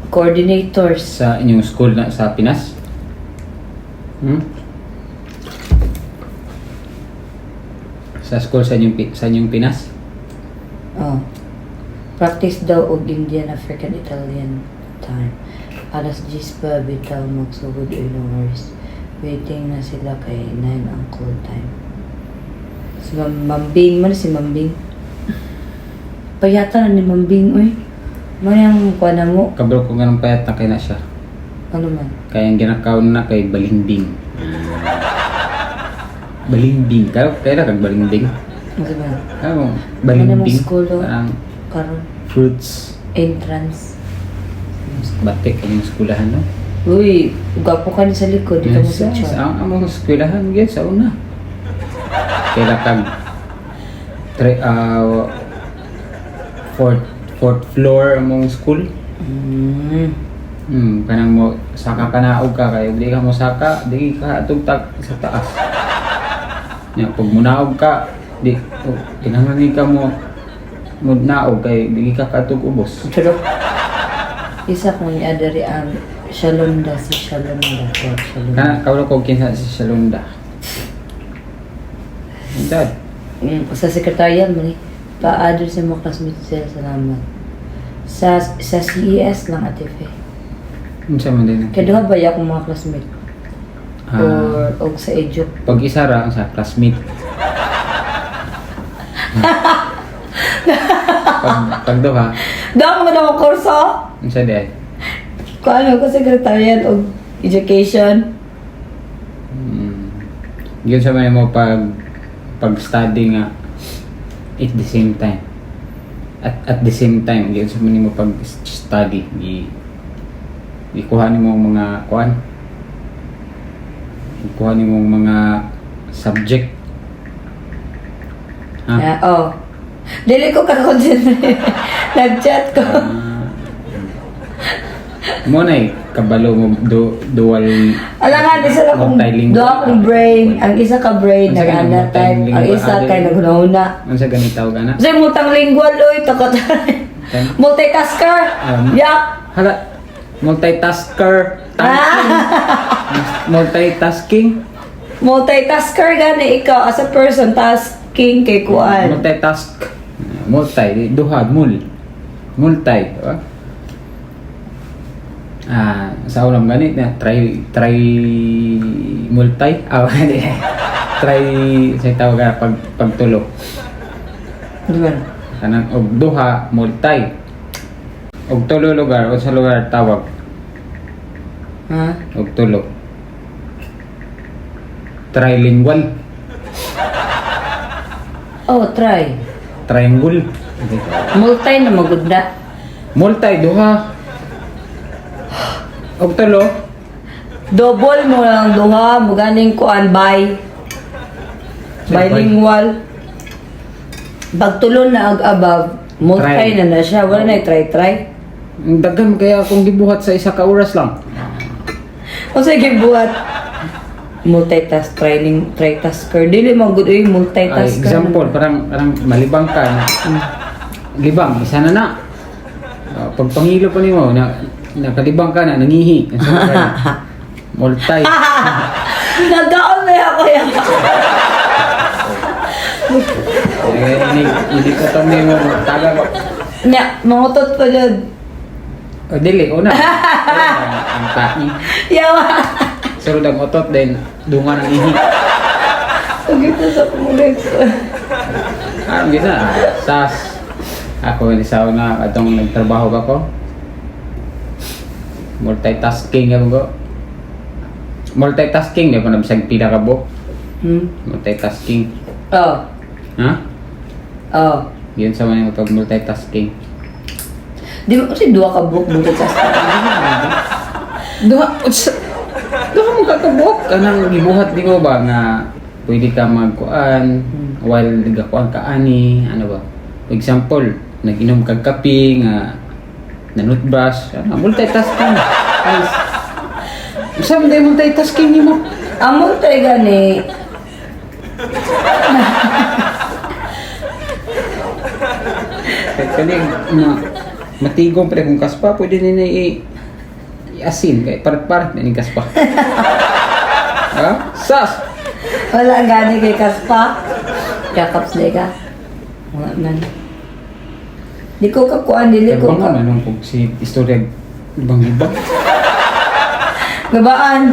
Coordinators. Sa inyong school na sa Pinas? Sa school sa inyong Pinas? Oh. Practice daw og Indian, African, Italian time. Alas 10 pa bitaw magsugod inuwars. Waiting na sila kay 9 ang call time. Si Mambing man si Mambing. Payata na ni Mambing oy. Mayang kuha na mo. Kabro ko nga ng payat na kay na siya. Ano man? Kaya ang ginakaw na kay Balimbing. Balimbing. Kaya na kag Balimbing. Ano ba? Kaya mo, Ano Balimbing. mo school o? Parang Karon. fruits. Entrance. Batik ang skulahan, no? Uy, gwapo ka ni sa likod. Di ka mo sa Yes, chat. ang among skulahan, yes, sa una. Kaya kag fourth floor among school. Kanang mo saka ka na og ka kay di ka mo saka, di ka tugtag sa taas. Nya pag munaog ka, di kinahanglan ka mo mudnaog kay di ka katug ubos. Pero, isa kong adari ang Shalonda, si Shalonda. Kana kawlo ko kinsa si Shalonda. Dad, Sa sekretarial mo ni, pa-adder sa mga classmates sila, salamat. Sa CES lang ate Fe. unsa man din? Kaya doon ba akong mga classmate? O sa edu? Pag isa ra sa classmate. pag duha, Doon mo na ako kurso? unsa di? Kung ano ko sekretarial o education? Yun sa may mo pag-study nga at the same time. At the same time, yun sa may mo pag-study. Ikuha ni mo mga kuan. Ikuha ni mo mga subject. Ha? Oh. Dili ko ka-concentrate. Nag-chat ko. Mo na kabalo mo dual. Alam nga, isa na kong multilingual. doon akong brain. Ang isa ka brain, Ang isa ka nag-ana type. Ang multilingual. isa kay naghuna-huna. Ano sa ganitaw ka na? Kasi multang lingual, oy, takot. Multitasker. Yak. Hala, multitasker. Multitasking. Multitasker gani ikaw as a person, tasking kay kuan. Multitask. Duha, multi, diba? Sa ulam ganit na try multi. Hindi. Try sa tawag ka pagtulo. Diba? Kanang og duha, multi. Og tulo lugar, o sa lugar tawag. Ha? Og tulo. Trilingual. Oh, try. Triangle. Multi na magunda. Multi, duha. Og tulo. Double mo lang duha, mo ganing kuan by. Bilingual. Pagtulon na og above, multi Try. na siya. Wala na try. Ang daghan kaya akong gibuhat sa isa ka oras lang. O sige, buhat. Multitasker. Dili mo good uy, multitasker. Example, parang malibang ka na. Libang, isa na na. Pag pangilo pa nimo na nakalibang ka na, nangihi. Multi. Nagkaon na ako yan. Hindi ko ito nimo taga. Nya, mangutot pa dyan. O dili, una. Ang tahi. Yawa. Pero ang otot din, dungan ang ihi. Pagkita sa pulis. Gina, sas. Ako, isa na, atong nagtrabaho ako. Multitasking ako. Multitasking, di ko nabisag pila ka bo. Multitasking. Oh. Ha? Oh. Yun sa mga pag multitasking. Di ba kasi dua ka book multitasker? Duha mo katubok. Kanang gibuhat di mo ba nga pwede ka magkuan while nagakuan ka ani, ano ba? For example, nag-inom kag kape nga nanutbrush, multitasking. Guys. Sabi tayo multitasking nimo. Ang multi gani. Kani matigong pre kung kaspa pwede nina asin kay parat-parat na ni kaspa. Ha? Sas! Wala gani kay Kaspa. Kakaps na ka. Mga man. Di ko kakuan, dili ko Kaya ba nga manong si istorya ibang-ibang. Gabaan.